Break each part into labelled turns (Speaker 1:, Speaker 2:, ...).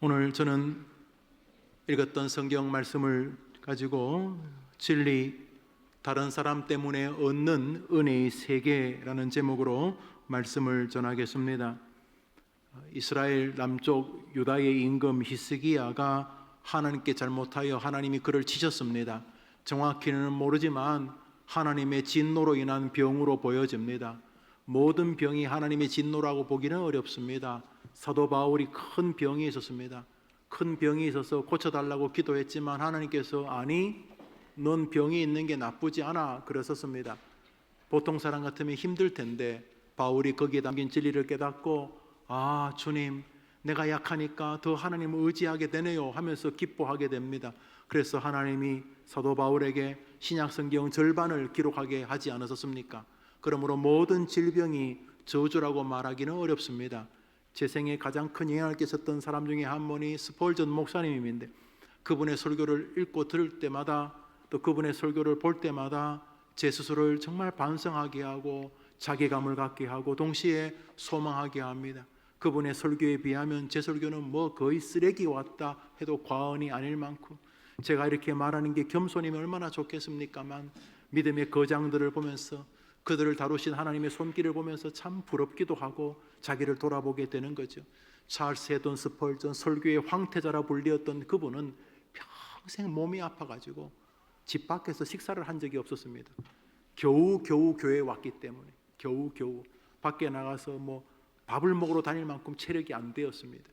Speaker 1: 오늘 저는 읽었던 성경 말씀을 가지고 진리, 다른 사람 때문에 얻는 은혜의 세계라는 제목으로 말씀을 전하겠습니다. 이스라엘 남쪽 유다의 임금 히스기야가 하나님께 잘못하여 하나님이 그를 치셨습니다. 정확히는 모르지만 하나님의 진노로 인한 병으로 보여집니다. 모든 병이 하나님의 진노라고 보기는 어렵습니다. 사도 바울이 큰 병이 있었습니다. 큰 병이 있어서 고쳐달라고 기도했지만 하나님께서 아니, 넌 병이 있는 게 나쁘지 않아 그랬었습니다. 보통 사람 같으면 힘들 텐데 바울이 거기에 담긴 진리를 깨닫고 아, 주님, 내가 약하니까 더 하나님을 의지하게 되네요 하면서 기뻐하게 됩니다. 그래서 하나님이 사도 바울에게 신약성경 절반을 기록하게 하지 않으셨습니까? 그러므로 모든 질병이 저주라고 말하기는 어렵습니다. 제 생에 가장 큰 영향을 끼쳤던 사람 중에 한 분이 스펄전 목사님인데 그분의 설교를 읽고 들을 때마다 또 그분의 설교를 볼 때마다 제 스스로를 정말 반성하게 하고 자괴감을 갖게 하고 동시에 소망하게 합니다. 그분의 설교에 비하면 제 설교는 뭐 거의 쓰레기 왔다 해도 과언이 아닐 만큼 제가 이렇게 말하는 게 겸손이면 얼마나 좋겠습니까만 믿음의 거장들을 보면서 그들을 다루신 하나님의 손길을 보면서 참 부럽기도 하고 자기를 돌아보게 되는 거죠. 찰스 헤돈 스펄전 설교의 황태자라 불리었던 그분은 평생 몸이 아파가지고 집 밖에서 식사를 한 적이 없었습니다. 겨우 교회에 왔기 때문에 겨우 밖에 나가서 뭐 밥을 먹으러 다닐 만큼 체력이 안 되었습니다.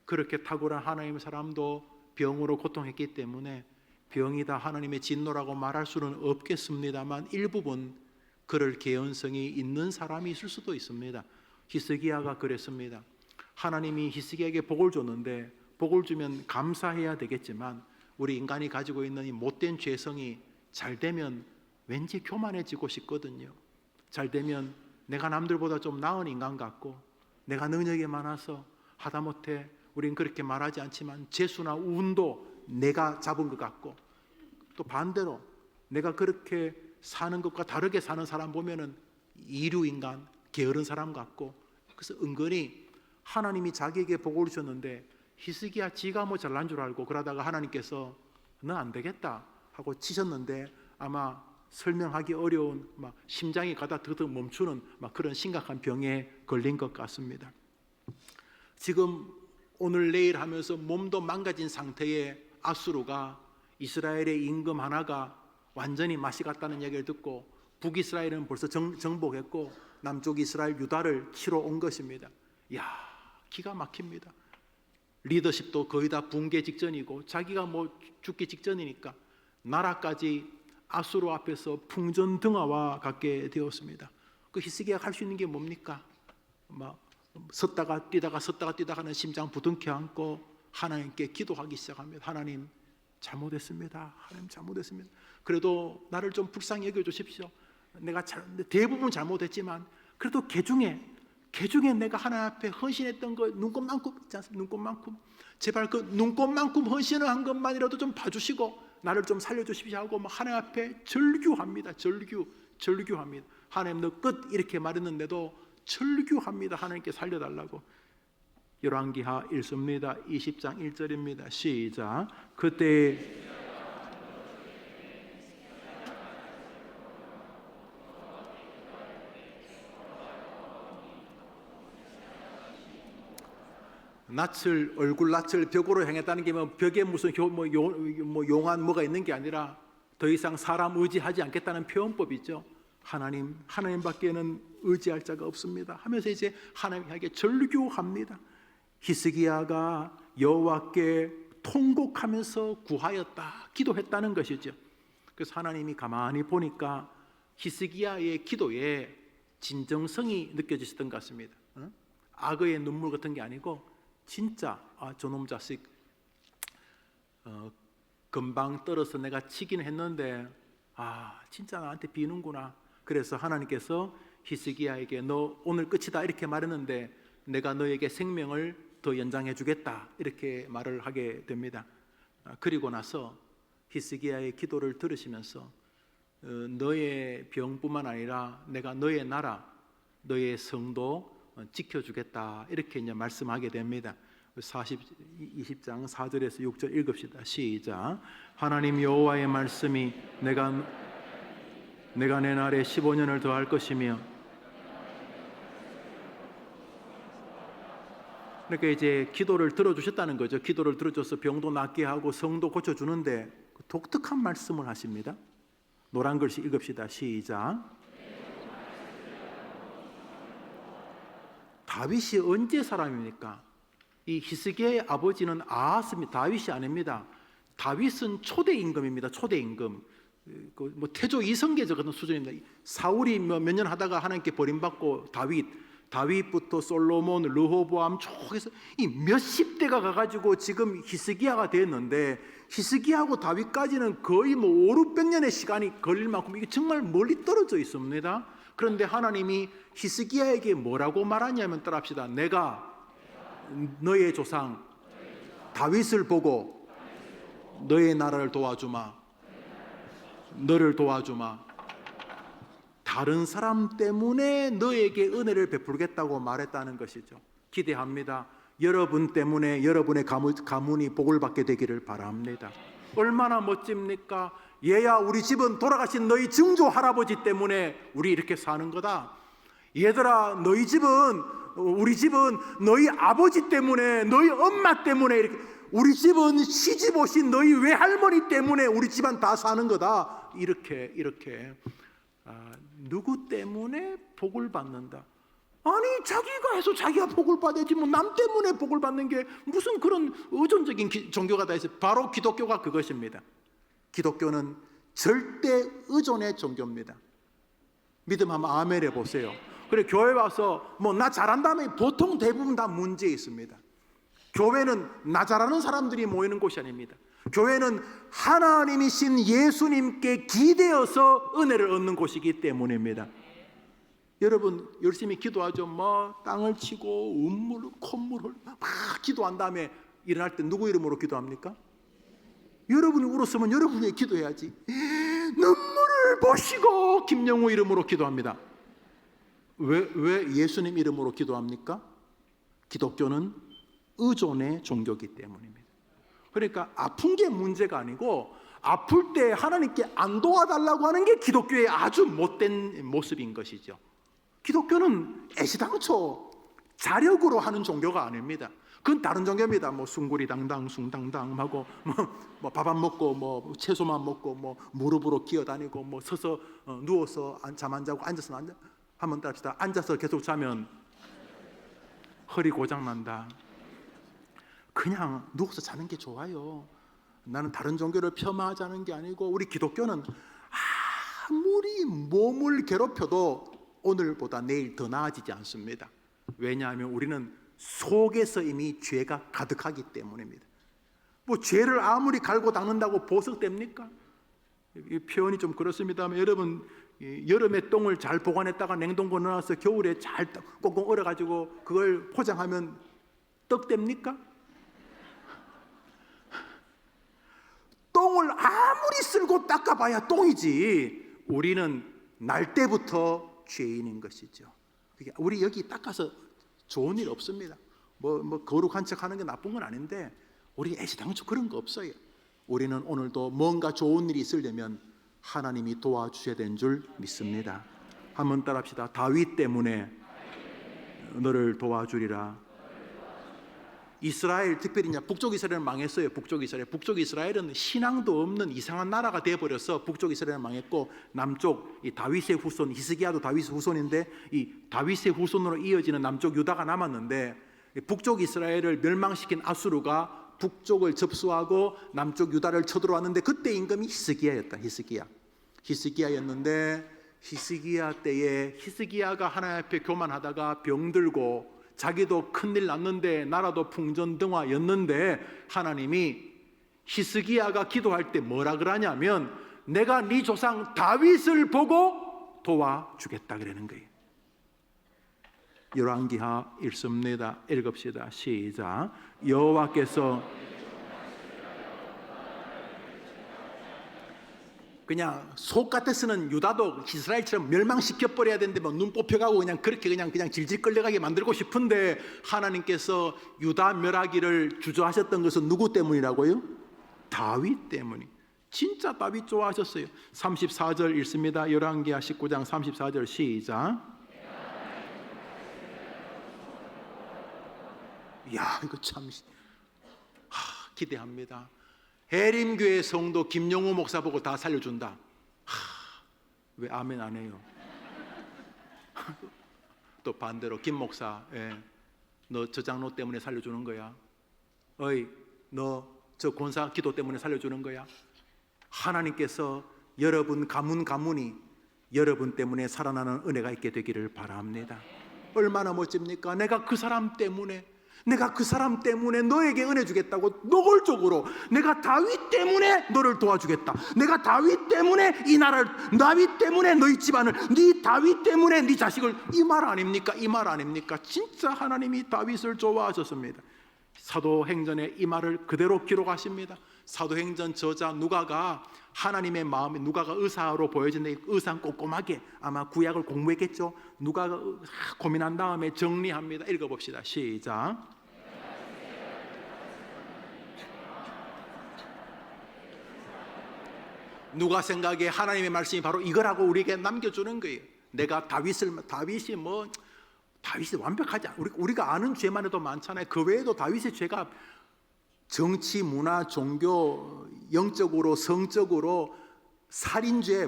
Speaker 1: 그렇게 탁월한 하나님의 사람도 병으로 고통했기 때문에 병이 다 하나님의 진노라고 말할 수는 없겠습니다만 일부분 그럴 개연성이 있는 사람이 있을 수도 있습니다. 히스기야가 그랬습니다. 하나님이 히스기야에게 복을 줬는데 복을 주면 감사해야 되겠지만 우리 인간이 가지고 있는 이 못된 죄성이 잘 되면 왠지 교만해지고 싶거든요. 잘 되면 내가 남들보다 좀 나은 인간 같고 내가 능력이 많아서 하다못해 우린 그렇게 말하지 않지만 재수나 운도 내가 잡은 것 같고 또 반대로 내가 그렇게 사는 것과 다르게 사는 사람 보면은 이류인간, 게으른 사람 같고 그래서 은근히 하나님이 자기에게 복을 주셨는데 히스기야 지가 뭐 잘난 줄 알고 그러다가 하나님께서 너 안 되겠다 하고 치셨는데 아마 설명하기 어려운 막 심장이 가다 드득 멈추는 막 그런 심각한 병에 걸린 것 같습니다. 지금 오늘 내일 하면서 몸도 망가진 상태의 아수르가 이스라엘의 임금 하나가 완전히 맛이 갔다는 얘기를 듣고 북이스라엘은 벌써 정복했고 남쪽 이스라엘 유다를 치러 온 것입니다. 이야, 기가 막힙니다. 리더십도 거의 다 붕괴 직전이고 자기가 뭐 죽기 직전이니까 나라까지 아수르 앞에서 풍전등화와 같게 되었습니다. 그 히스기야가 할 수 있는 게 뭡니까? 막 섰다가 뛰다가 하는 심장 부둥켜 안고 하나님께 기도하기 시작합니다. 하나님 잘못했습니다. 하나님 잘못했습니다. 그래도 나를 좀 불쌍히 여겨주십시오. 내가 대부분 잘못했지만 그래도 개 중에 내가 하나님 앞에 헌신했던 거 눈곱만큼 있지 않습니까? 눈곱만큼 제발 그 눈곱만큼 헌신을 한 것만이라도 좀 봐주시고 나를 좀 살려주십시오 하고 막 하나님 앞에 절규합니다. 절규합니다. 하나님 너 끝 이렇게 말했는데도 절규합니다. 하나님께 살려달라고. 열왕기하 1서입니다. 20장 1절입니다. 시작. 그때 얼굴 낯을 벽으로 향했다는 게 뭐 벽에 무슨 용한 뭐가 있는 게 아니라 더 이상 사람 의지하지 않겠다는 표현법이죠. 하나님밖에는 의지할 자가 없습니다 하면서 이제 하나님에게 절규합니다. 히스기야가 여호와께 통곡하면서 구하였다, 기도했다는 것이죠. 그래서 하나님이 가만히 보니까 히스기야의 기도에 진정성이 느껴지셨던 것 같습니다. 악의 눈물 같은 게 아니고 진짜 저놈 자식 금방 떨어서 내가 치긴 했는데 진짜 나한테 비는구나. 그래서 하나님께서 히스기야에게 너 오늘 끝이다 이렇게 말했는데 내가 너에게 생명을 더 연장해 주겠다 이렇게 말을 하게 됩니다. 그리고 나서 히스기야의 기도를 들으시면서 너의 병뿐만 아니라 내가 너의 나라, 너의 성도 지켜주겠다 이렇게 이제 말씀하게 됩니다. 20장 4절에서 6절 읽읍시다. 시작. 하나님 여호와의 말씀이 내가 내 날에 15년을 더할 것이며. 그러니까 이제 기도를 들어주셨다는 거죠. 기도를 들어줘서 병도 낫게 하고 성도 고쳐주는데 독특한 말씀을 하십니다. 노란 글씨 읽읍시다. 시작. 다윗이 언제 사람입니까? 이 히스기야의 아버지는 아하스입니다. 다윗이 아닙니다. 다윗은 초대 임금입니다. 초대 임금. 뭐 태조 이성계저 같은 수준입니다. 사울이 몇 년 하다가 하나님께 버림받고 다윗부터 솔로몬, 르호보암 쭉 해서 이 몇십 대가 가가지고 지금 히스기야가 됐는데, 히스기야하고 다윗까지는 거의 뭐 5, 600년의 시간이 걸릴 만큼 이게 정말 멀리 떨어져 있습니다. 그런데 하나님이 히스기야에게 뭐라고 말하냐면, 따라합시다. 내가 너의 조상 다윗을 보고 너의 나라를 도와주마. 너를 도와주마. 다른 사람 때문에 너에게 은혜를 베풀겠다고 말했다는 것이죠. 기대합니다. 여러분 때문에 여러분의 가문이 복을 받게 되기를 바랍니다. 얼마나 멋집니까? 얘야, 우리 집은 돌아가신 너희 증조 할아버지 때문에 우리 이렇게 사는 거다. 얘들아, 우리 집은 너희 아버지 때문에, 너희 엄마 때문에 이렇게, 우리 집은 시집 오신 너희 외할머니 때문에 우리 집안 다 사는 거다. 이렇게 누구 때문에 복을 받는다? 아니, 자기가 해서 자기가 복을 받아야지 뭐 남 때문에 복을 받는 게 무슨 그런 의존적인 종교가 다 있어요. 바로 기독교가 그것입니다. 기독교는 절대 의존의 종교입니다. 믿음 한번 아멘 해보세요. 그래, 교회 와서 뭐 나 잘한다면 보통 대부분 다 문제 있습니다. 교회는 나 잘하는 사람들이 모이는 곳이 아닙니다. 교회는 하나님이신 예수님께 기대어서 은혜를 얻는 곳이기 때문입니다. 여러분 열심히 기도하죠. 뭐 땅을 치고 운물, 콧물을 막 기도한 다음에 일어날 때 누구 이름으로 기도합니까? 여러분이 울었으면 여러분이 기도해야지. 눈물을 보시고 김영우 이름으로 기도합니다. 왜 예수님 이름으로 기도합니까? 기독교는 의존의 종교이기 때문입니다. 그러니까 아픈 게 문제가 아니고, 아플 때 하나님께 안 도와달라고 하는 게 기독교의 아주 못된 모습인 것이죠. 기독교는 애시당초 자력으로 하는 종교가 아닙니다. 그건 다른 종교입니다. 뭐 숭구리당당 숭당당 하고 뭐 밥 안 먹고 뭐 채소만 먹고 뭐 무릎으로 기어다니고 뭐 서서 누워서 잠 안 자고 앉아서 한번 따릅시다. 앉아서 계속 자면 허리 고장 난다. 그냥 누워서 자는 게 좋아요. 나는 다른 종교를 폄하하자는 게 아니고, 우리 기독교는 아무리 몸을 괴롭혀도 오늘보다 내일 더 나아지지 않습니다. 왜냐하면 우리는 속에서 이미 죄가 가득하기 때문입니다. 뭐 죄를 아무리 갈고 닦는다고 보석됩니까? 이 표현이 좀 그렇습니다만, 여러분 여름에 똥을 잘 보관했다가 냉동고에 넣어서 겨울에 잘 꽁꽁 얼어가지고 그걸 포장하면 떡 됩니까? 똥을 아무리 쓸고 닦아봐야 똥이지. 우리는 날 때부터 죄인인 것이죠. 우리 여기 닦아서 좋은 일 없습니다. 뭐 거룩한 척하는 게 나쁜 건 아닌데, 우리 애시당초 그런 거 없어요. 우리는 오늘도 뭔가 좋은 일이 있으려면 하나님이 도와주셔야 되는 줄 믿습니다. 한번 따라합시다. 다윗 때문에 너를 도와주리라. 이스라엘, 특별히 이제 북쪽 이스라엘은 망했어요. 북쪽 이스라엘은 신앙도 없는 이상한 나라가 되어버려서 북쪽 이스라엘은 망했고, 남쪽 이 다윗의 후손, 히스기야도 다윗의 후손인데 이 다윗의 후손으로 이어지는 남쪽 유다가 남았는데, 북쪽 이스라엘을 멸망시킨 아수르가 북쪽을 접수하고 남쪽 유다를 쳐들어왔는데, 그때 임금이 히스기야였는데, 히스기야 때에 히스기야가 하나님 앞에 교만하다가 병들고 자기도 큰일 났는데 나라도 풍전등화였는데, 하나님이 히스기야가 기도할 때 뭐라 그러냐면, 내가 네 조상 다윗을 보고 도와주겠다 그러는 거예요. 열왕기하 읽습니다. 읽읍시다. 시작. 여호와께서 그냥 속 같아서는 유다도 이스라엘처럼 멸망시켜 버려야 되는데 뭐 눈 뽑혀가고 그냥 그렇게 그냥 질질 끌려가게 만들고 싶은데 하나님께서 유다 멸하기를 주저하셨던 것은 누구 때문이라고요? 다윗 때문이. 진짜 다윗 좋아하셨어요. 34절 읽습니다. 열왕기하 19장 34절 시작. 야, 이거 참 기대합니다. 해림교회 성도 김용우 목사 보고 다 살려준다. 왜 아멘 안 해요? 또 반대로 김 목사, 너 저 장로 때문에 살려주는 거야? 어이, 너 저 권사 기도 때문에 살려주는 거야? 하나님께서 여러분 가문이 여러분 때문에 살아나는 은혜가 있게 되기를 바랍니다. 얼마나 멋집니까? 내가 그 사람 때문에 너에게 은혜 주겠다고 노골적으로, 내가 다윗 때문에 너를 도와주겠다, 내가 다윗 때문에 이 나라를, 다윗 때문에 너희 집안을, 네 다윗 때문에 네 자식을, 이 말 아닙니까? 이 말 아닙니까? 진짜 하나님이 다윗을 좋아하셨습니다. 사도행전에 이 말을 그대로 기록하십니다. 사도행전 저자 누가가 하나님의 마음에, 누가가 의사로 보여지는데 의사는 꼼꼼하게 아마 구약을 공부했겠죠. 누가가 고민한 다음에 정리합니다. 읽어봅시다. 시작. 누가 생각에 하나님의 말씀이 바로 이거라고 우리에게 남겨주는 거예요. 내가 다윗이 완벽하지 않아. 우리가 아는 죄만 해도 많잖아요. 그 외에도 다윗의 죄가 정치, 문화, 종교, 영적으로, 성적으로, 살인죄,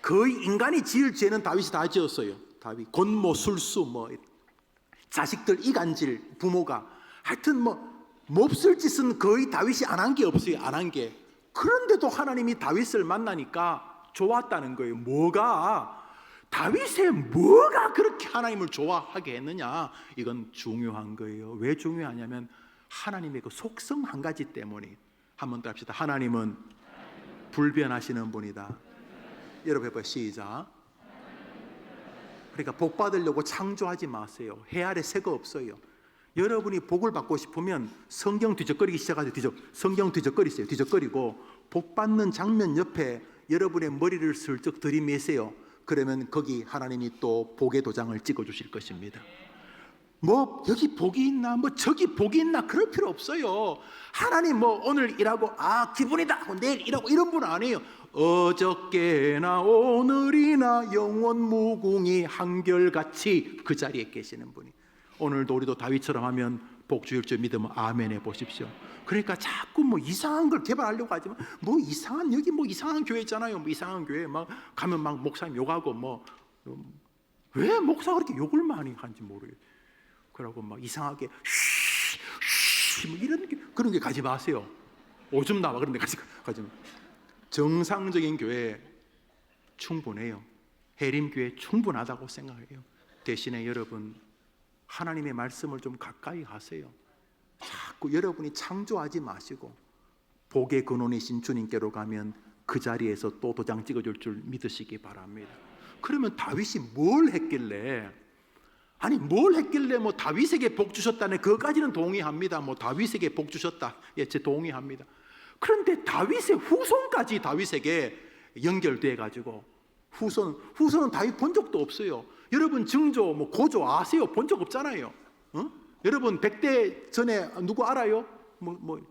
Speaker 1: 거의 인간이 지을 죄는 다윗이 다 지었어요. 다윗, 권모, 술수, 자식들 이간질, 부모가, 하여튼 몹쓸 짓은 거의 다윗이 안 한 게 없어요. 안 한 게. 그런데도 하나님이 다윗을 만나니까 좋았다는 거예요. 다윗의 뭐가 그렇게 하나님을 좋아하게 했느냐? 이건 중요한 거예요. 왜 중요하냐면 하나님의 그 속성 한 가지 때문에. 한 번 더 합시다. 하나님은 불변하시는 분이다. 여러분 해봐요. 시작. 그러니까 복 받으려고 창조하지 마세요. 해 아래 새가 없어요. 여러분이 복을 받고 싶으면 성경 뒤적거리기 시작하세요. 성경 뒤적거리세요. 뒤적거리고 복 받는 장면 옆에 여러분의 머리를 슬쩍 들이매세요. 그러면 거기 하나님이 또 복의 도장을 찍어 주실 것입니다. 여기 복이 있나, 저기 복이 있나, 그럴 필요 없어요. 하나님 오늘 일하고 기분이다 내일 일하고 이런 분 아니에요. 어저께나 오늘이나 영원 무궁히 한결같이 그 자리에 계시는 분이. 오늘도 우리도 다윗처럼 하면 복 주일 줄 믿으면 아멘 해 보십시오. 그러니까 자꾸 이상한 걸 개발하려고 하지만 여기 이상한 교회 있잖아요. 이상한 교회 가면 목사님 욕하고 왜 목사가 그렇게 욕을 많이 하는지 모르겠어요. 그러고 이상하게 이런 그런 게 가지 마세요. 오줌 나와 그런 데 가지 마. 정상적인 교회 충분해요. 해림교회 충분하다고 생각해요. 대신에 여러분 하나님의 말씀을 좀 가까이 하세요. 자꾸 여러분이 창조하지 마시고 복의 근원이신 주님께로 가면 그 자리에서 또 도장 찍어줄 줄 믿으시기 바랍니다. 그러면 다윗이 뭘 했길래 다윗에게 복 주셨다네. 그것까지는 동의합니다. 다윗에게 복 주셨다. 제 동의합니다. 그런데 다윗의 후손까지 다윗에게 연결돼 가지고 후손은 다윗 본 적도 없어요. 여러분 증조 고조 아세요? 본 적 없잖아요. 여러분 100대 전에 누구 알아요?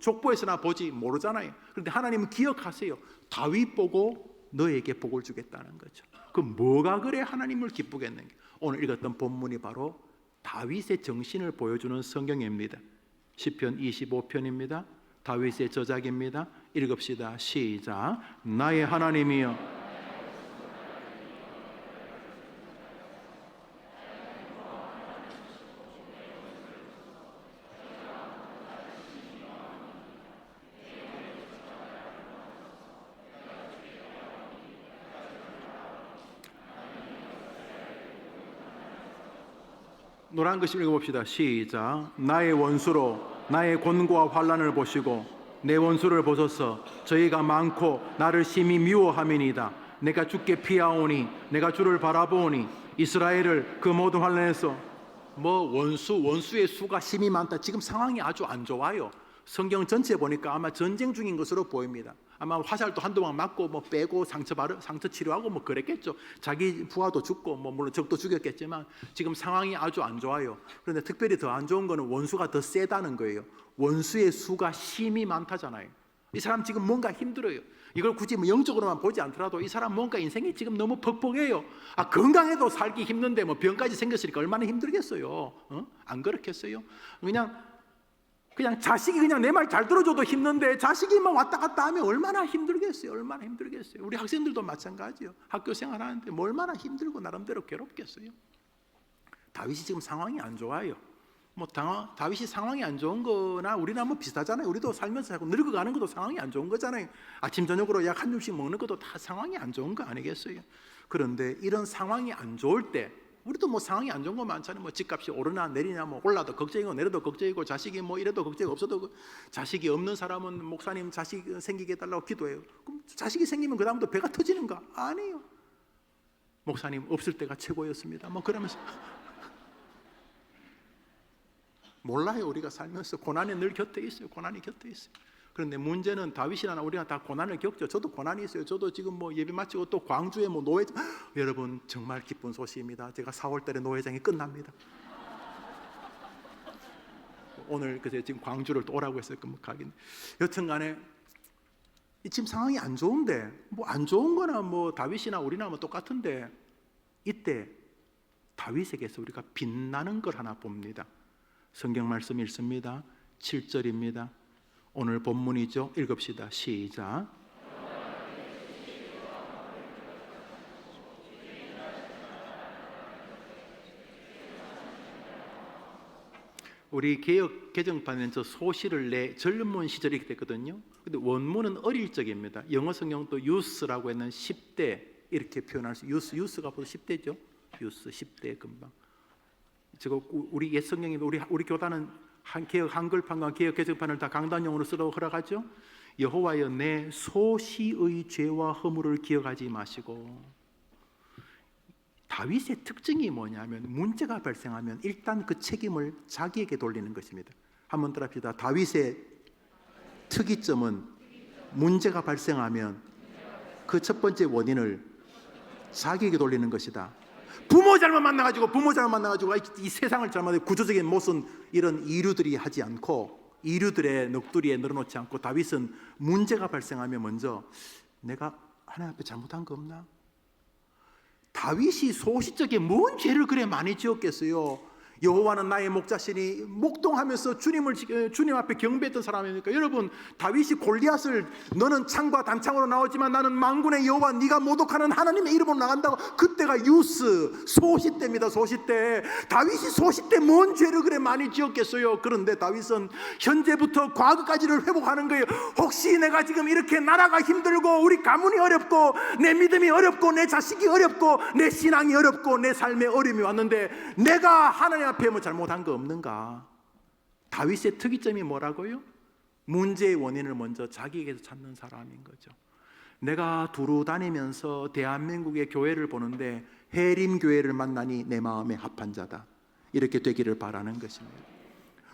Speaker 1: 족보에서나 보지 모르잖아요. 그런데 하나님은 기억하세요. 다윗 보고 너에게 복을 주겠다는 거죠. 그럼 뭐가 그래 하나님을 기쁘겠는가? 오늘 읽었던 본문이 바로 다윗의 정신을 보여주는 성경입니다. 시편 25편입니다. 다윗의 저작입니다. 읽읍시다. 시작. 나의 하나님이여, 노란 글씨 읽어봅시다. 시작. 나의 원수로 나의 곤고와 환난을 보시고 내 원수를 보소서. 저희가 많고 나를 심히 미워함이니이다. 내가 주께 피하오니 내가 주를 바라보오니 이스라엘을 그 모든 환난에서 원수의 수가 심히 많다. 지금 상황이 아주 안 좋아요. 성경 전체 보니까 아마 전쟁 중인 것으로 보입니다. 아마 화살도 한두 방 맞고 뭐 빼고 상처 치료하고 뭐 그랬겠죠. 자기 부하도 죽고 뭐 물론 적도 죽였겠지만 지금 상황이 아주 안 좋아요. 그런데 특별히 더 안 좋은 거는 원수가 더 세다는 거예요. 원수의 수가 심히 많다잖아요. 이 사람 지금 뭔가 힘들어요. 이걸 굳이 뭐 영적으로만 보지 않더라도 이 사람 뭔가 인생이 지금 너무 퍽퍽해요. 건강해도 살기 힘든데 뭐 병까지 생겼으니까 얼마나 힘들겠어요. 안 그렇겠어요? 그냥 자식이 그냥 내 말 잘 들어줘도 힘든데 자식이 막 왔다 갔다 하면 얼마나 힘들겠어요. 얼마나 힘들겠어요. 우리 학생들도 마찬가지요. 학교 생활하는데 뭐 얼마나 힘들고 나름대로 괴롭겠어요. 다윗이 지금 상황이 안 좋아요. 다윗이 상황이 안 좋은 거나 우리나 뭐 비슷하잖아요. 우리도 살면서 자꾸 늙어가는 것도 상황이 안 좋은 거잖아요. 아침 저녁으로 약 한 줌씩 먹는 것도 다 상황이 안 좋은 거 아니겠어요? 그런데 이런 상황이 안 좋을 때 우리도 뭐 상황이 안 좋은 거 많잖아요. 뭐 집값이 오르나 내리나 뭐 올라도 걱정이고 내려도 걱정이고 자식이 뭐 이래도 걱정이 없어도 자식이 없는 사람은 목사님 자식 생기게 해달라고 기도해요. 그럼 자식이 생기면 그 다음부터 배가 터지는가? 아니에요. 목사님 없을 때가 최고였습니다. 뭐 그러면서 몰라요. 우리가 살면서 고난이 늘 곁에 있어요. 고난이 곁에 있어요. 그런데 문제는 다윗이나 우리가 다 고난을 겪죠. 저도 고난이 있어요. 저도 지금 뭐 예배 마치고 또 광주에 뭐 노회장 여러분 정말 기쁜 소식입니다. 제가 4월 달에 노회장이 끝납니다. 오늘 그래서 지금 광주를 또 오라고 했어요. 뭐 가긴. 여튼간에 지금 상황이 안 좋은데 뭐 안 좋은 거나 뭐 다윗이나 우리나 뭐 똑같은데 이때 다윗에게서 우리가 빛나는 걸 하나 봅니다. 성경 말씀 읽습니다. 7절입니다. 오늘 본문이죠. 읽읍시다. 시작. 우리 개역 개정판은 저 소시를 내 젊은 시절이 됐거든요. 근데 원문은 어릴 적입니다. 영어 성경도 유스라고 했는 10대 이렇게 표현할 수. 유스가 보다 10대죠. 유스 10대 금방. 저거 우리 옛 성경이 우리 교단은 개역 한글판과 개역 개정판을 다 강단용으로 쓰라고 허락하죠. 여호와여 내 소시의 죄와 허물을 기억하지 마시고. 다윗의 특징이 뭐냐면 문제가 발생하면 일단 그 책임을 자기에게 돌리는 것입니다. 한번 따라합시다. 다윗의 특이점은 문제가 발생하면 그 첫 번째 원인을 자기에게 돌리는 것이다. 부모 잘못 만나가지고 이 세상을 잘못해 구조적인 못은 이런 이류들이 하지 않고 이류들의 넋두리에 늘어놓지 않고 다윗은 문제가 발생하면 먼저 내가 하나님 앞에 잘못한 거 없나? 다윗이 소시적에 뭔 죄를 그래 많이 지었겠어요? 여호와는 나의 목자시니 목동하면서 주님 앞에 경배했던 사람이니까. 여러분 다윗이 골리앗을 너는 창과 단창으로 나오지만 나는 만군의 여호와 네가 모독하는 하나님의 이름으로 나간다고. 그때가 유스 소시 때입니다. 소시 때 다윗이 소시 때 뭔 죄를 그래 많이 지었겠어요? 그런데 다윗은 현재부터 과거까지를 회복하는 거예요. 혹시 내가 지금 이렇게 나라가 힘들고 우리 가문이 어렵고 내 믿음이 어렵고 내 자식이 어렵고 내 신앙이 어렵고 내 삶에 어려움이 왔는데 내가 하나님 앞에 뭐 잘못한 거 없는가? 다윗의 특이점이 뭐라고요? 문제의 원인을 먼저 자기에게서 찾는 사람인 거죠. 내가 두루 다니면서 대한민국의 교회를 보는데 해림 교회를 만나니 내 마음에 합한 자다. 이렇게 되기를 바라는 것입니다.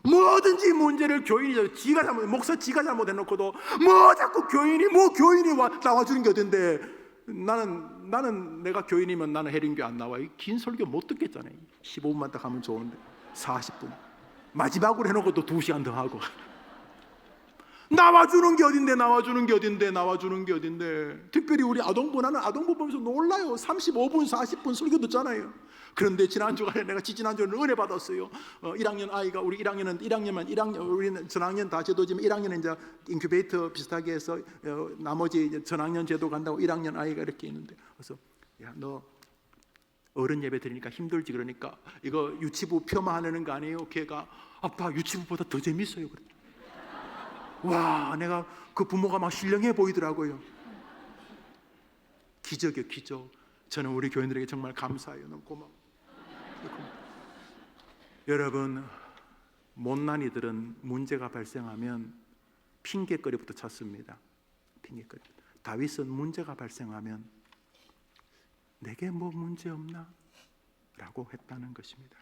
Speaker 1: 뭐든지 문제를 교인이 지가 잘못해놓고도 뭐 자꾸 교인이 나와주는 게 어딘데 나는 내가 교인이면 나는 해림교회 안 나와. 긴 설교 못 듣겠잖아요. 15분만 딱 하면 좋은데 40분 마지막으로 해놓고 또 2시간 더 하고 나와주는 게 어딘데. 특별히 우리 나는 아동부 보면서 놀라요. 35분 40분 설교 듣잖아요. 그런데 지난주간에 내가 지난주에는 은혜 받았어요. 1학년 아이가 우리 1학년은 전학년 다 제도지만 1학년은 이제 인큐베이터 비슷하게 해서 나머지 이제 전학년 제도 간다고 1학년 아이가 이렇게 있는데 그래서 야 너 어른 예배 드리니까 힘들지 그러니까 이거 유치부 폄하하는 거 아니에요? 걔가 아빠 유치부보다 더 재밌어요. 그래. 와 내가 그 부모가 막 신령해 보이더라고요. 기적이요 기적. 저는 우리 교인들에게 정말 감사해요. 너무 고마워. 여러분 못난 이들은 문제가 발생하면 핑계거리부터 찾습니다. 핑계거리. 다윗은 문제가 발생하면 내게 뭐 문제 없나? 라고 했다는 것입니다.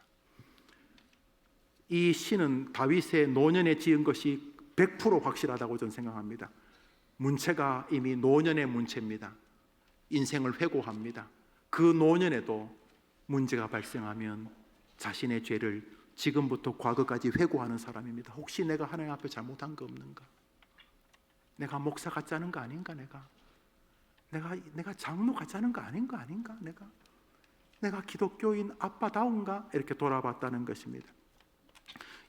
Speaker 1: 이 시는 다윗의 노년에 지은 것이 100% 확실하다고 저는 생각합니다. 문체가 이미 노년의 문체입니다. 인생을 회고합니다. 그 노년에도 문제가 발생하면 자신의 죄를 지금부터 과거까지 회고하는 사람입니다. 혹시 내가 하나님 앞에 잘못한 거 없는가? 내가 목사 같지 않은 거 아닌가? 내가 장로 같지 않은 거 아닌가? 내가 기독교인 아빠다운가? 이렇게 돌아봤다는 것입니다.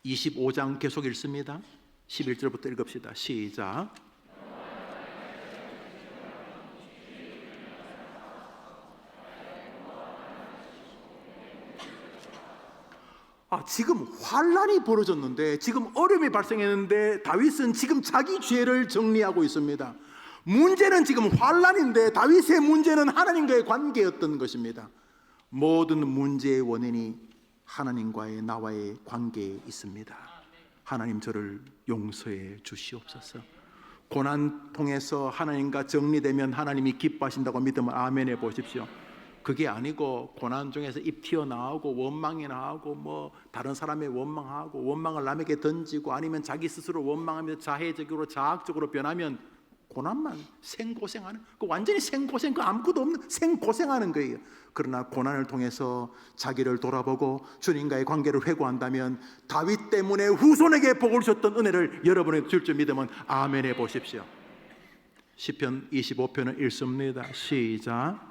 Speaker 1: 25장 계속 읽습니다. 11절부터 읽읍시다. 시작. 지금 환란이 벌어졌는데, 지금 어려움이 발생했는데 다윗은 지금 자기 죄를 정리하고 있습니다. 문제는 지금 환란인데 다윗의 문제는 하나님과의 관계였던 것입니다. 모든 문제의 원인이 하나님과의 나와의 관계에 있습니다. 하나님 저를 용서해 주시옵소서. 고난 통해서 하나님과 정리되면 하나님이 기뻐하신다고 믿으면 아멘 해 보십시오. 그게 아니고 고난 중에서 입 튀어나오고 원망이 나오고 뭐 다른 사람의 원망하고 원망을 남에게 던지고 아니면 자기 스스로 원망하면서 자해적으로 자학적으로 변하면 고난만 생고생하는, 그 완전히 생고생, 그 아무것도 없는 생고생하는 거예요. 그러나 고난을 통해서 자기를 돌아보고 주님과의 관계를 회고한다면 다윗 때문에 후손에게 복을 주셨던 은혜를 여러분에게 줄 줄 믿으면 아멘 해 보십시오. 시편 25편을 읽습니다. 시작.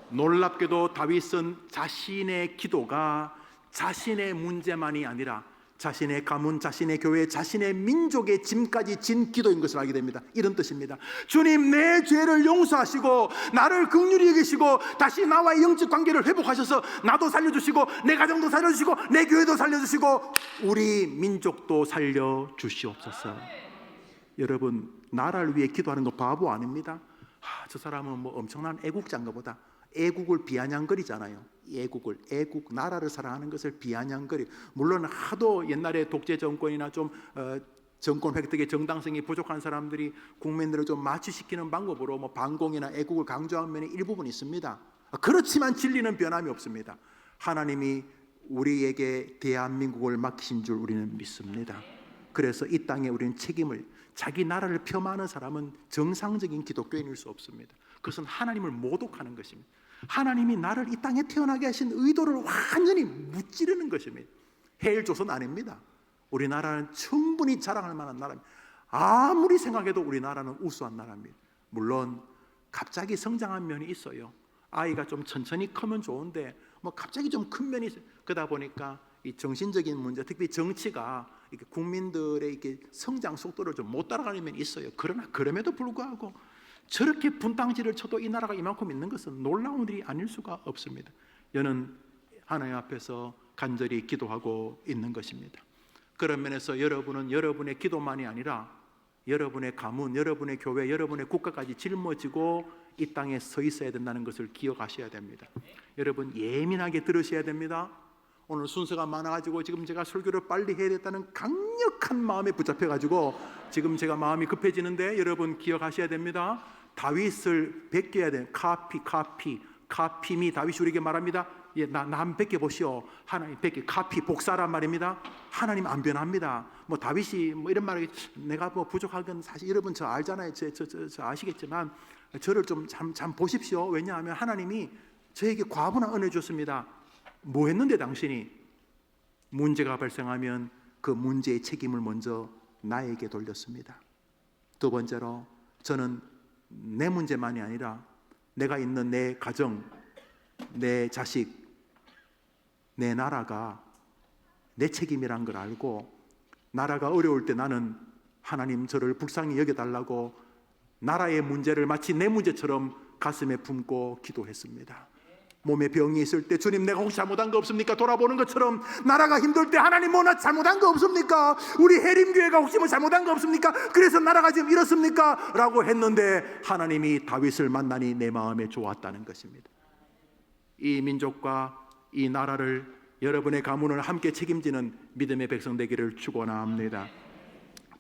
Speaker 1: 놀랍게도 다윗은 자신의 기도가 자신의 문제만이 아니라 자신의 가문, 자신의 교회, 자신의 민족의 짐까지 진 기도인 것을 알게 됩니다. 이런 뜻입니다. 주님, 내 죄를 용서하시고 나를 긍휼히 여기시고 다시 나와의 영적 관계를 회복하셔서 나도 살려주시고 내 가정도 살려주시고 내 교회도 살려주시고 우리 민족도 살려주시옵소서. 여러분, 나라를 위해 기도하는 거 바보 아닙니다. 저 사람은 뭐 엄청난 애국자인가 보다. 애국을 비아냥거리잖아요. 애국, 나라를 사랑하는 것을 비아냥거리. 물론 하도 옛날에 독재 정권이나 좀 정권 획득의 정당성이 부족한 사람들이 국민들을 좀 마취시키는 방법으로 뭐 반공이나 애국을 강조한 면이 일부분 있습니다. 그렇지만 진리는 변함이 없습니다. 하나님이 우리에게 대한민국을 맡기신 줄 우리는 믿습니다. 그래서 이 땅에 우리는 책임을, 자기 나라를 폄하하는 사람은 정상적인 기독교인일 수 없습니다. 그것은 하나님을 모독하는 것입니다. 하나님이 나를 이 땅에 태어나게 하신 의도를 완전히 무찌르는 것입니다. 해일 조선 아닙니다. 우리나라는 충분히 자랑할 만한 나라입니다. 아무리 생각해도 우리나라는 우수한 나라입니다. 물론 갑자기 성장한 면이 있어요. 아이가 좀 천천히 크면 좋은데 뭐 갑자기 좀 큰 면이 있어요. 그러다 보니까 이 정신적인 문제, 특히 정치가 이렇게 국민들의 이렇게 성장 속도를 좀 못 따라가는 면이 있어요. 그러나 그럼에도 불구하고 저렇게 분탕질을 쳐도 이 나라가 이만큼 있는 것은 놀라운 일이 아닐 수가 없습니다. 저는 하나님 앞에서 간절히 기도하고 있는 것입니다. 그런 면에서 여러분은 여러분의 기도만이 아니라 여러분의 가문, 여러분의 교회, 여러분의 국가까지 짊어지고 이 땅에 서 있어야 된다는 것을 기억하셔야 됩니다. 여러분 예민하게 들으셔야 됩니다. 오늘 순서가 많아가지고 지금 제가 설교를 빨리 해야 되겠다는 강력한 마음에 붙잡혀가지고 지금 제가 마음이 급해지는데 여러분 기억하셔야 됩니다. 다윗을 베껴야 돼요. 카피미 다윗이 우리에게 말합니다. 예, 나 한번 베껴보시오. 하나님 베껴, 카피 복사란 말입니다. 하나님 안 변합니다. 뭐 다윗이 뭐 이런 말을 내가 뭐 부족하건 사실 여러분 저 알잖아요. 저 아시겠지만 저를 좀 잠 보십시오. 왜냐하면 하나님이 저에게 과분한 은혜 줬습니다. 뭐 했는데 당신이 문제가 발생하면 그 문제의 책임을 먼저 나에게 돌렸습니다. 두 번째로 저는 내 문제만이 아니라 내가 있는 내 가정, 내 자식, 내 나라가 내 책임이란 걸 알고 나라가 어려울 때 나는 하나님 저를 불쌍히 여겨달라고 나라의 문제를 마치 내 문제처럼 가슴에 품고 기도했습니다. 몸에 병이 있을 때 주님 내가 혹시 잘못한 거 없습니까? 돌아보는 것처럼 나라가 힘들 때 하나님 뭐 나 잘못한 거 없습니까? 우리 해림교회가 혹시 뭐 잘못한 거 없습니까? 그래서 나라가 지금 이렇습니까? 라고 했는데 하나님이 다윗을 만나니 내 마음에 좋았다는 것입니다. 이 민족과 이 나라를 여러분의 가문을 함께 책임지는 믿음의 백성 되기를 축원합니다.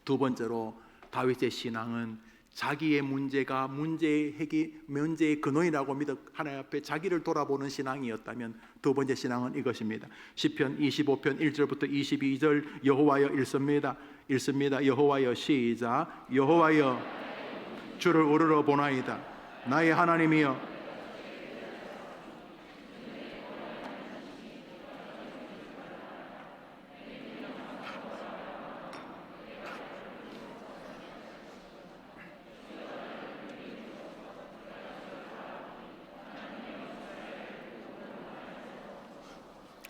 Speaker 1: 두 번째로 다윗의 신앙은 자기의 문제가 문제의 근원이라고 믿어 하나님 앞에 자기를 돌아보는 신앙이었다면, 두 번째 신앙은 이것입니다. 시편 25편 1절부터 22절 여호와여 읽습니다. 여호와여, 시작. 여호와여, 주를 우러러 보나이다. 나의 하나님이여,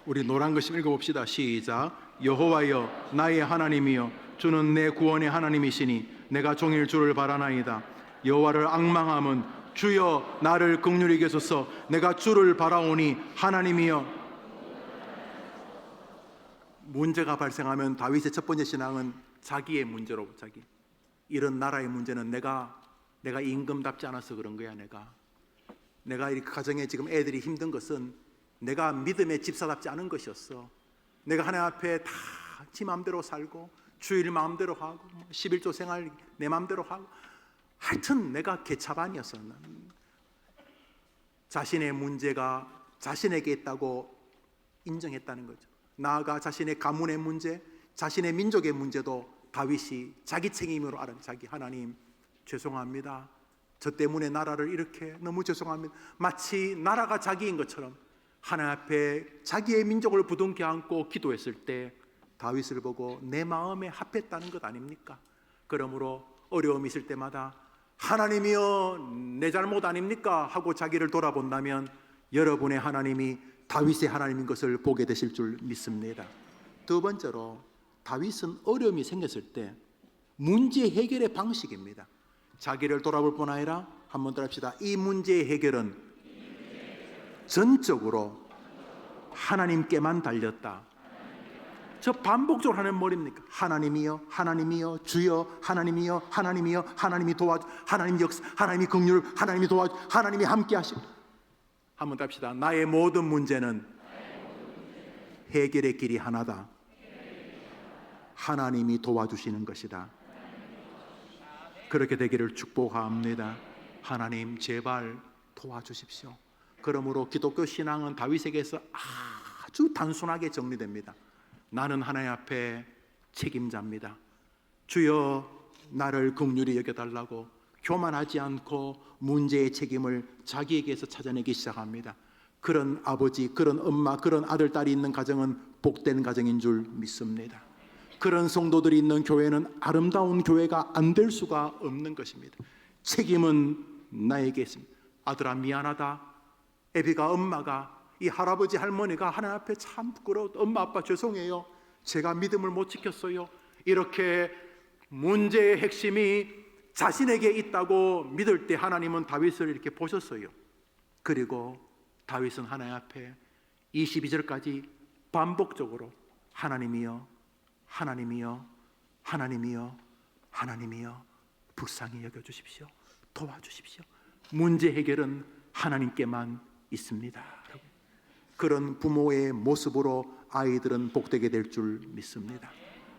Speaker 1: 우리 노란 글씨 읽어봅시다. 시작. 여호와여, 나의 하나님이여, 주는 내 구원의 하나님이시니 내가 종일 주를 바라나이다. 여호와를 앙망함은 주여 나를 긍휼히 여기소서. 내가 주를 바라오니 하나님이여. 문제가 발생하면 다윗의 첫 번째 신앙은 자기의 문제로, 이런 나라의 문제는 내가 임금답지 않아서 그런 거야. 내가 이 가정에 지금 애들이 힘든 것은 내가 믿음의 집사답지 않은 것이었어. 내가 하나님 앞에 다 지 마음대로 살고 주일 마음대로 하고 11조 생활 내 마음대로 하고, 하여튼 내가 개차반이었어. 자신의 문제가 자신에게 있다고 인정했다는 거죠. 나아가 자신의 가문의 문제, 자신의 민족의 문제도 다윗이 자기 책임으로 알아. 하나님 죄송합니다. 저 때문에 나라를 이렇게 너무 죄송합니다. 마치 나라가 자기인 것처럼 하나님 앞에 자기의 민족을 부둥켜 안고 기도했을 때 다윗을 보고 내 마음에 합했다는 것 아닙니까? 그러므로 어려움이 있을 때마다 하나님이여, 내 잘못 아닙니까? 하고 자기를 돌아본다면 여러분의 하나님이 다윗의 하나님인 것을 보게 되실 줄 믿습니다. 두 번째로, 다윗은 어려움이 생겼을 때 문제 해결의 방식입니다. 자기를 돌아볼 뿐 아니라, 한번 더 합시다. 이 문제의 해결은 전적으로 하나님께만 달렸다. 저 반복적으로 하는 뭐입니까? 하나님이여, 하나님이여, 주여, 하나님이여, 하나님이여, 하나님이 도와주, 하나님 역사, 하나님이 긍휼, 하나님이 도와주, 하나님이 함께 하시고. 한번 더 합시다. 나의 모든 문제는 해결의 길이 하나다. 하나님이 도와주시는 것이다. 그렇게 되기를 축복합니다. 하나님 제발 도와주십시오. 그러므로 기독교 신앙은 다윗에게서 아주 단순하게 정리됩니다. 나는 하나님 앞에 책임자입니다. 주여 나를 긍휼히 여겨달라고 교만하지 않고 문제의 책임을 자기에게서 찾아내기 시작합니다. 그런 아버지, 그런 엄마, 그런 아들, 딸이 있는 가정은 복된 가정인 줄 믿습니다. 그런 성도들이 있는 교회는 아름다운 교회가 안 될 수가 없는 것입니다. 책임은 나에게 있습니다. 아들아 미안하다. 애비가, 엄마가, 이 할아버지 할머니가 하나님 앞에 참 부끄러워. 엄마 아빠 죄송해요. 제가 믿음을 못 지켰어요. 이렇게 문제의 핵심이 자신에게 있다고 믿을 때 하나님은 다윗을 이렇게 보셨어요. 그리고 다윗은 하나님 앞에 22절까지 반복적으로 하나님이여, 하나님이여, 하나님이여, 하나님이여, 불쌍히 여겨주십시오. 도와주십시오. 문제 해결은 하나님께만 있습니다. 그런 부모의 모습으로 아이들은 복되게 될 줄 믿습니다.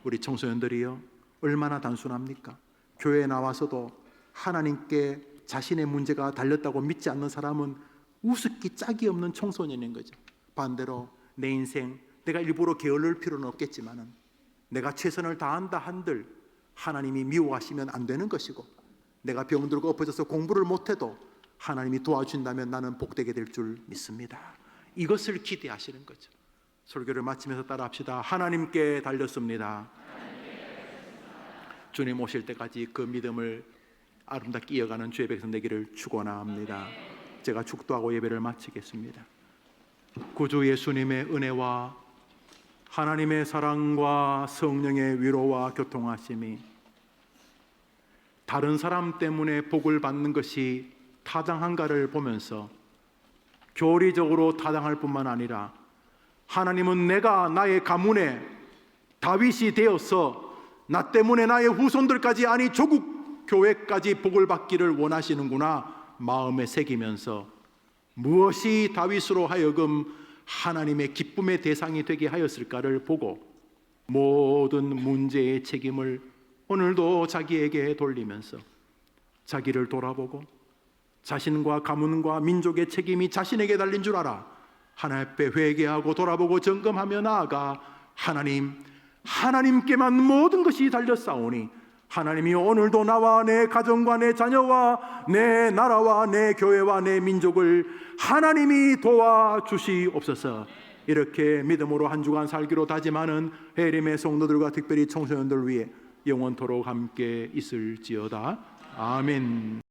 Speaker 1: 우리 청소년들이요, 얼마나 단순합니까? 교회에 나와서도 하나님께 자신의 문제가 달렸다고 믿지 않는 사람은 우습기 짝이 없는 청소년인 거죠. 반대로 내 인생 내가 일부러 게을를 필요는 없겠지만은 내가 최선을 다한다 한들 하나님이 미워하시면 안 되는 것이고, 내가 병들고 엎어져서 공부를 못해도 하나님이 도와준다면 나는 복되게 될 줄 믿습니다. 이것을 기대하시는 거죠. 설교를 마치면서 따라합시다. 하나님께 달렸습니다. 주님 오실 때까지 그 믿음을 아름답게 이어가는 주의 백성 되기를 축원합니다. 제가 축도하고 예배를 마치겠습니다. 구주 예수님의 은혜와 하나님의 사랑과 성령의 위로와 교통하심이 다른 사람 때문에 복을 받는 것이 타당한가를 보면서 교리적으로 타당할 뿐만 아니라 하나님은 내가 나의 가문에 다윗이 되어서 나 때문에 나의 후손들까지, 아니 조국 교회까지 복을 받기를 원하시는구나 마음에 새기면서 무엇이 다윗으로 하여금 하나님의 기쁨의 대상이 되게 하였을까를 보고 모든 문제의 책임을 오늘도 자기에게 돌리면서 자기를 돌아보고 자신과 가문과 민족의 책임이 자신에게 달린 줄 알아 하나님 앞에 회개하고 돌아보고 점검하며 나아가 하나님께만 모든 것이 달렸사오니 하나님이 오늘도 나와 내 가정과 내 자녀와 내 나라와 내 교회와 내 민족을 하나님이 도와주시옵소서. 이렇게 믿음으로 한 주간 살기로 다짐하는 해림의 성도들과 특별히 청소년들 위해 영원토록 함께 있을지어다. 아멘.